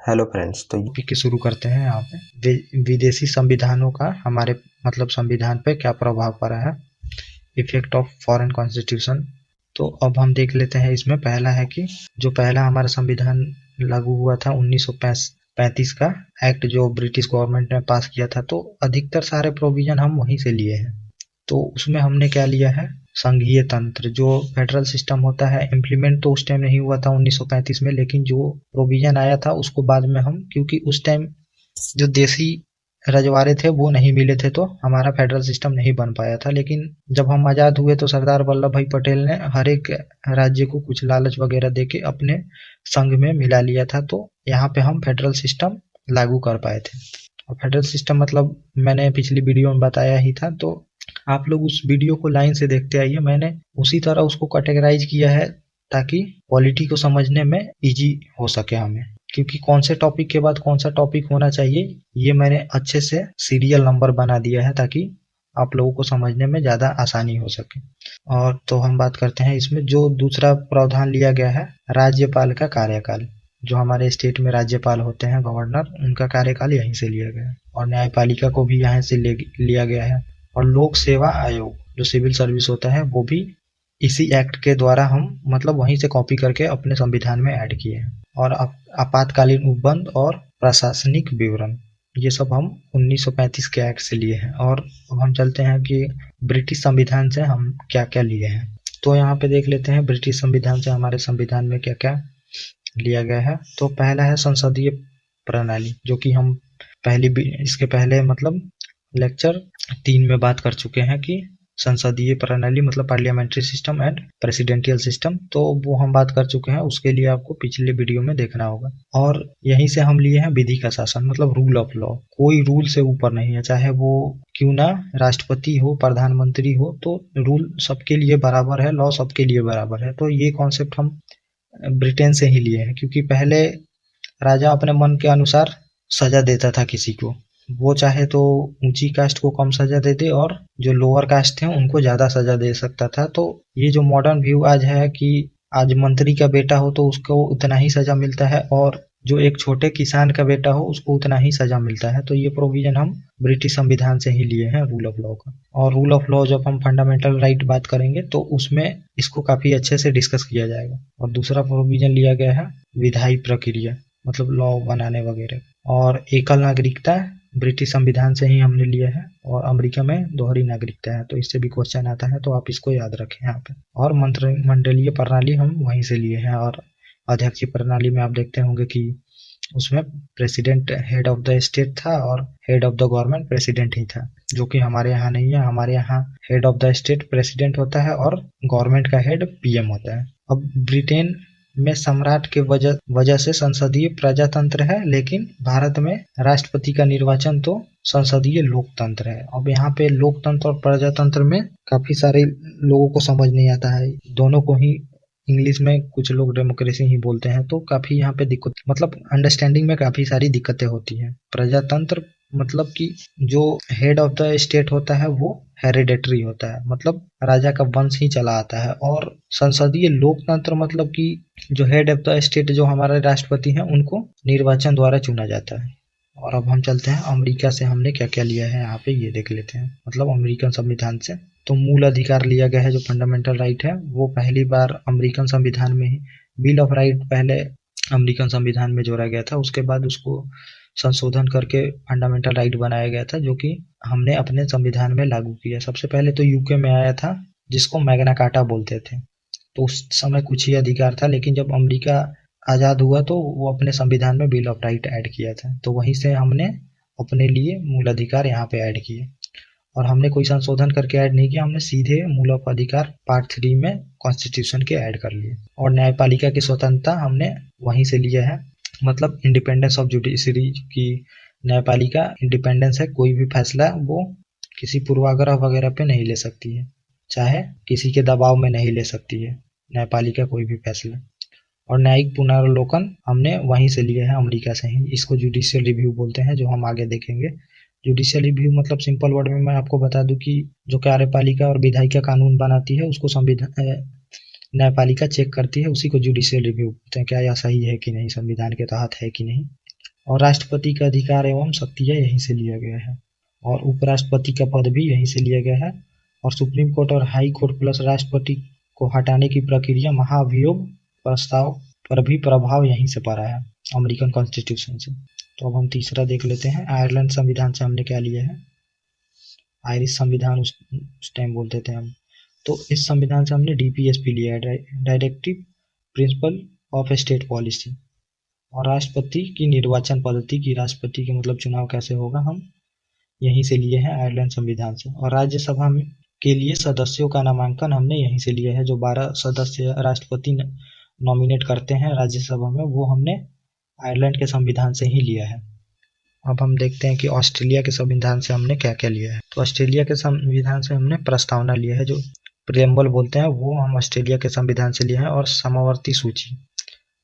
Hello friends. तो topic के शुरू करते हैं। यहाँ पे विदेशी संविधानों का हमारे मतलब संविधान पे क्या प्रभाव पड़ा है, इफेक्ट ऑफ फॉरेन कॉन्स्टिट्यूशन। तो अब हम देख लेते हैं। इसमें पहला है कि जो पहला हमारा संविधान लागू हुआ था 1935 का एक्ट, जो ब्रिटिश गवर्नमेंट ने पास किया था, तो अधिकतर सारे प्रोविजन हम वहीं से लिए हैं। तो उसमें हमने क्या लिया है, संघीय तंत्र, जो फेडरल सिस्टम होता है। इम्प्लीमेंट तो उस टाइम नहीं हुआ था 1935 में, लेकिन जो प्रोविजन आया था उसको बाद में हम, क्योंकि उस टाइम जो देसी रजवाड़े थे वो नहीं मिले थे, तो हमारा फेडरल सिस्टम नहीं बन पाया था। लेकिन जब हम आज़ाद हुए तो सरदार वल्लभ भाई पटेल ने हर एक राज्य को कुछ लालच वगैरह देके अपने संघ में मिला लिया था, तो यहाँ पे हम फेडरल सिस्टम लागू कर पाए थे। और फेडरल सिस्टम मतलब मैंने पिछली वीडियो में बताया ही था, तो आप लोग उस वीडियो को लाइन से देखते आइए। मैंने उसी तरह उसको कैटेगराइज किया है ताकि पॉलिटी को समझने में इजी हो सके हमें, क्योंकि कौन से टॉपिक के बाद कौन सा टॉपिक होना चाहिए ये मैंने अच्छे से सीरियल नंबर बना दिया है, ताकि आप लोगों को समझने में ज़्यादा आसानी हो सके। और तो हम बात करते हैं इसमें जो दूसरा प्रावधान लिया गया है, राज्यपाल का कार्यकाल। जो हमारे स्टेट में राज्यपाल होते हैं, गवर्नर, उनका कार्यकाल यहीं से लिया गया है। और न्यायपालिका को भी यहाँ से लिया गया है। और लोक सेवा आयोग जो सिविल सर्विस होता है वो भी इसी एक्ट के द्वारा हम मतलब वहीं से कॉपी करके अपने संविधान में ऐड किए हैं। और आपातकालीन उपबंध और प्रशासनिक विवरण, ये सब हम 1935 के एक्ट से लिए हैं। और अब हम चलते हैं कि ब्रिटिश संविधान से हम क्या क्या लिए हैं। तो यहाँ पे देख लेते हैं ब्रिटिश संविधान से हमारे संविधान में क्या क्या लिया गया है। तो पहला है संसदीय प्रणाली, जो कि हम इसके पहले मतलब लेक्चर 3 में बात कर चुके हैं कि संसदीय प्रणाली मतलब parliamentary system and presidential system, तो वो हम बात कर चुके हैं। उसके लिए आपको पिछले वीडियो में देखना होगा। और यहीं से हम लिए हैं विधि का शासन मतलब रूल ऑफ लॉ। कोई रूल से ऊपर नहीं है, चाहे वो क्यों ना राष्ट्रपति हो, प्रधानमंत्री हो, तो रूल सबके लिए बराबर है, लॉ सबके लिए बराबर है। तो ये कॉन्सेप्ट हम ब्रिटेन से ही लिए हैं, क्योंकि पहले राजा अपने मन के अनुसार सजा देता था किसी को। वो चाहे तो ऊंची कास्ट को कम सजा दे दे और जो लोअर कास्ट थे उनको ज्यादा सजा दे सकता था। तो ये जो मॉडर्न व्यू आज है कि आज मंत्री का बेटा हो तो उसको उतना ही सजा मिलता है, और जो एक छोटे किसान का बेटा हो उसको उतना ही सजा मिलता है। तो ये प्रोविजन हम ब्रिटिश संविधान से ही लिए हैं रूल ऑफ लॉ का। और रूल ऑफ लॉ जब हम फंडामेंटल राइट बात करेंगे तो उसमें इसको काफी अच्छे से डिस्कस किया जाएगा। और दूसरा प्रोविजन लिया गया है विधायी प्रक्रिया मतलब लॉ बनाने वगैरह। और एकल नागरिकता ब्रिटिश संविधान से ही हमने लिया है। और अमेरिका में दोहरी नागरिकता है, तो इससे भी क्वेश्चन आता है, तो आप इसको याद रखें यहाँ पे। और मंत्रिमंडलीय प्रणाली हम वहीं से लिए हैं। और अध्यक्षीय प्रणाली में आप देखते होंगे कि उसमें president head of the state था और head of the government president ही था, जो कि हमारे यहाँ नहीं है। हमारे यहाँ head of the state president होता है और गवर्नमेंट का हेड पीएम होता है। अब ब्रिटेन में सम्राट के वजह से संसदीय प्रजातंत्र है, लेकिन भारत में राष्ट्रपति का निर्वाचन तो संसदीय लोकतंत्र है। अब यहाँ पे लोकतंत्र और प्रजातंत्र में काफी सारे लोगों को समझ नहीं आता है, दोनों को ही इंग्लिश में कुछ लोग डेमोक्रेसी ही बोलते हैं, तो काफी यहाँ पे दिक्कत मतलब अंडरस्टैंडिंग में काफी सारी दिक्कतें होती हैं। प्रजातंत्र मतलब कि जो हेड ऑफ द स्टेट होता है वो हेरिडेटरी होता है, मतलब राजा का वंश ही चला आता है। और संसदीय लोकतंत्र मतलब कि जो हेड ऑफ द स्टेट जो हमारे राष्ट्रपति हैं उनको निर्वाचन द्वारा चुना जाता है। और अब हम चलते हैं अमेरिका से हमने क्या क्या लिया है, यहाँ पे ये देख लेते हैं। मतलब अमेरिकन संविधान से तो मूल अधिकार लिया गया है, जो फंडामेंटल राइट है वो पहली बार अमेरिकन संविधान में ही, बिल ऑफ राइट पहले अमेरिकन संविधान में जोड़ा गया था, उसके बाद उसको संशोधन करके फंडामेंटल राइट बनाया गया था, जो कि हमने अपने संविधान में लागू किया। सबसे पहले तो यूके में आया था, जिसको मैग्ना कार्टा बोलते थे। तो उस समय कुछ ही अधिकार था, लेकिन जब अमेरिका आज़ाद हुआ तो वो अपने संविधान में बिल ऑफ राइट ऐड किया था, तो वहीं से हमने अपने लिए मूल अधिकार यहाँ पे ऐड किए। और हमने कोई संशोधन करके ऐड नहीं किया, हमने सीधे मूल ऑफ अधिकार पार्ट 3 में कॉन्स्टिट्यूशन के ऐड कर लिए। और न्यायपालिका की स्वतंत्रता हमने वहीं से लिया है, मतलब इंडिपेंडेंस ऑफ जुडिशरी की न्यायपालिका इंडिपेंडेंस है, कोई भी फैसला वो किसी पूर्वाग्रह वगैरह पे नहीं ले सकती है, चाहे किसी के दबाव में नहीं ले सकती है न्यायपालिका कोई भी फैसला। और न्यायिक पुनर्वलोकन हमने वहीं से लिए है, अमेरिका से ही। इसको जुडिशियल रिव्यू बोलते हैं, जो हम आगे देखेंगे। जुडिशियल रिव्यू मतलब सिंपल वर्ड में मैं आपको बता दूं कि जो कार्यपालिका और विधायिका कानून बनाती है उसको संविधान न्यायपालिका चेक करती है, उसी को जुडिशियल रिव्यू बोलते हैं, क्या यह सही है कि नहीं, संविधान के तहत है कि नहीं। और राष्ट्रपति का अधिकार एवं शक्तियाँ यहीं से लिया गया है, और उपराष्ट्रपति का पद भी यहीं से लिया गया है, और सुप्रीम कोर्ट और हाई कोर्ट प्लस राष्ट्रपति को हटाने की प्रक्रिया महाभियोग प्रस्ताव पर भी प्रभाव यहीं से पड़ा है, अमेरिकन कॉन्स्टिट्यूशन से। तो अब हम तीसरा देख लेते हैं, आयरलैंड संविधान से हमने क्या लिया है, आयरिश संविधान उस टाइम बोलते थे हम। तो इस संविधान से हमने DPSP लिया है, directive principle of state policy, और राष्ट्रपति की निर्वाचन पद्धति की, राष्ट्रपति के मतलब चुनाव कैसे होगा, हम यहीं से लिए हैं आयरलैंड संविधान से। और राज्यसभा में के लिए सदस्यों का नामांकन हमने यहीं से लिया है, जो 12 सदस्य राष्ट्रपति नॉमिनेट करते हैं राज्यसभा में, वो हमने आयरलैंड के संविधान से ही लिया है। अब हम देखते हैं कि ऑस्ट्रेलिया के संविधान से हमने क्या क्या लिया है। तो ऑस्ट्रेलिया के संविधान से हमने प्रस्तावना लिया है, जो प्रेम्बल बोलते हैं, वो हम ऑस्ट्रेलिया के संविधान से लिए हैं। और समावर्ती सूची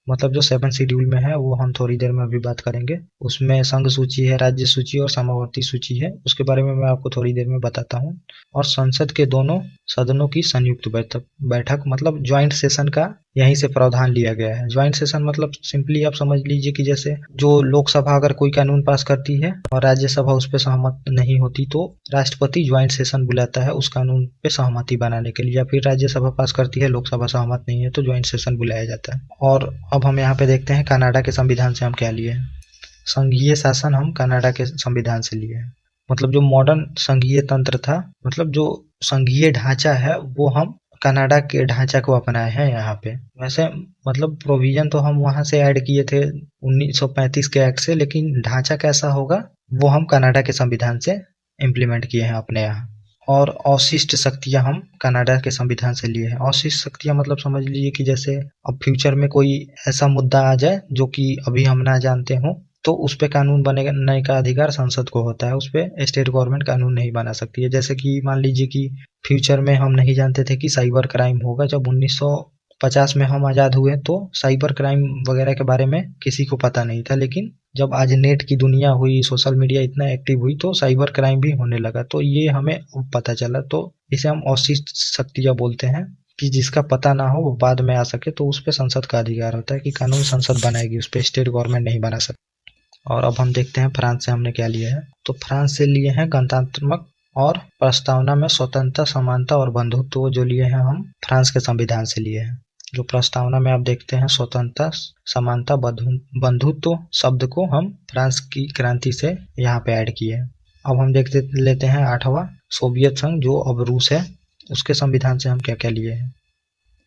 मतलब जो 7 शेड्यूल में है, वो हम थोड़ी देर में अभी बात करेंगे। उसमें संघ सूची है, राज्य सूची और समावर्ती सूची है, उसके बारे में मैं आपको थोड़ी देर में बताता हूँ। और संसद के दोनों सदनों की संयुक्त बैठक मतलब ज्वाइंट सेशन का यहीं से प्रावधान लिया गया है। ज्वाइंट सेशन मतलब सिंपली आप समझ लीजिए कि जैसे जो लोकसभा अगर कोई कानून पास करती है और राज्यसभा उस पर सहमत नहीं होती, तो राष्ट्रपति ज्वाइंट सेशन बुलाता है उस कानून पे सहमति बनाने के लिए, या फिर राज्यसभा पास करती है, लोकसभा सहमत नहीं है, तो ज्वाइंट सेशन बुलाया जाता है। और अब हम यहाँ पे देखते हैं कनाडा के संविधान से हम क्या लिए हैं। संघीय शासन हम कनाडा के संविधान से लिए हैं, मतलब जो मॉडर्न संघीय तंत्र था, मतलब जो संघीय ढांचा है, वो हम कनाडा के ढांचा को अपनाए हैं यहाँ पे। वैसे मतलब प्रोविजन तो हम वहाँ से ऐड किए थे 1935 के एक्ट से, लेकिन ढांचा कैसा होगा वो हम कनाडा के संविधान से इम्प्लीमेंट किए हैं अपने यहाँ। और अवशिष्ट शक्तियाँ हम कनाडा के संविधान से लिए हैं। अवशिष्ट शक्तियाँ मतलब समझ लीजिए कि जैसे अब फ्यूचर में कोई ऐसा मुद्दा आ जाए जो कि अभी हम ना जानते हों, तो उस पे कानून बनाने का अधिकार संसद को होता है, उस पे स्टेट गवर्नमेंट कानून नहीं बना सकती है। जैसे कि मान लीजिए कि फ्यूचर में हम नहीं जानते थे कि साइबर क्राइम होगा, जब 1950 में हम आज़ाद हुए तो साइबर क्राइम वगैरह के बारे में किसी को पता नहीं था, लेकिन जब आज नेट की दुनिया हुई, सोशल मीडिया इतना एक्टिव हुई, तो साइबर क्राइम भी होने लगा, तो ये हमें पता चला। तो इसे हम अवशिष्ट शक्तियाँ बोलते हैं, कि जिसका पता ना हो वो बाद में आ सके, तो उस पर संसद का अधिकार होता है कि कानून संसद बनाएगी, उस पर स्टेट गवर्नमेंट नहीं बना सकती। और अब हम देखते हैं फ्रांस से हमने क्या लिया है। तो फ्रांस से लिए हैं गणतंत्रात्मक और प्रस्तावना में स्वतंत्रता, समानता और बंधुत्व, जो लिए हैं हम फ्रांस के संविधान से लिए हैं। जो प्रस्तावना में आप देखते हैं स्वतंत्रता, समानता, बंधुत्व शब्द को हम फ्रांस की क्रांति से यहाँ पे ऐड किए हैं। अब हम देख लेते हैं 8वां सोवियत संघ, जो अब रूस है, उसके संविधान से हम क्या क्या लिए हैं।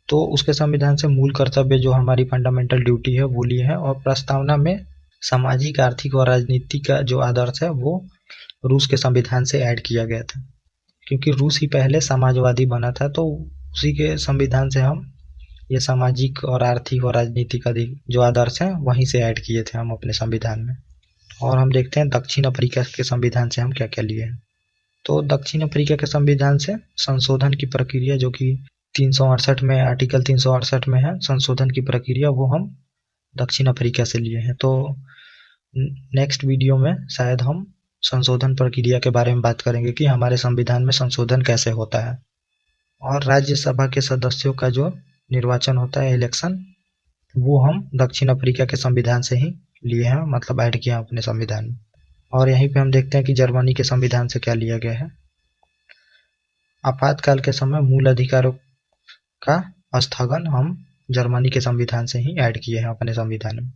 तो उसके संविधान से मूल कर्तव्य, जो हमारी फंडामेंटल ड्यूटी है, वो लिए हैं। और प्रस्तावना में सामाजिक, आर्थिक और राजनीतिक का जो आदर्श है, वो रूस के संविधान से ऐड किया गया था, क्योंकि रूस ही पहले समाजवादी बना था, तो उसी के संविधान से हम ये सामाजिक और आर्थिक और राजनीतिक जो आदर्श हैं वहीं से ऐड किए थे हम अपने संविधान में। और हम देखते हैं दक्षिण अफ्रीका के संविधान से हम क्या क्या लिए हैं। तो दक्षिण अफ्रीका के संविधान से संशोधन की प्रक्रिया, जो कि 368 में, आर्टिकल 368 में है संशोधन की प्रक्रिया, वो हम दक्षिण अफ्रीका से लिए हैं। तो नेक्स्ट वीडियो में शायद हम संशोधन प्रक्रिया के बारे में बात करेंगे कि हमारे संविधान में संशोधन कैसे होता है। और राज्यसभा के सदस्यों का जो निर्वाचन होता है, इलेक्शन, वो हम दक्षिण अफ्रीका के संविधान से ही लिए हैं, मतलब ऐड किया अपने संविधान में। और यहीं पे हम देखते हैं कि जर्मनी के संविधान से क्या लिया गया है। आपातकाल के समय मूल अधिकारों का स्थगन हम जर्मनी के संविधान से ही ऐड किए हैं अपने संविधान में।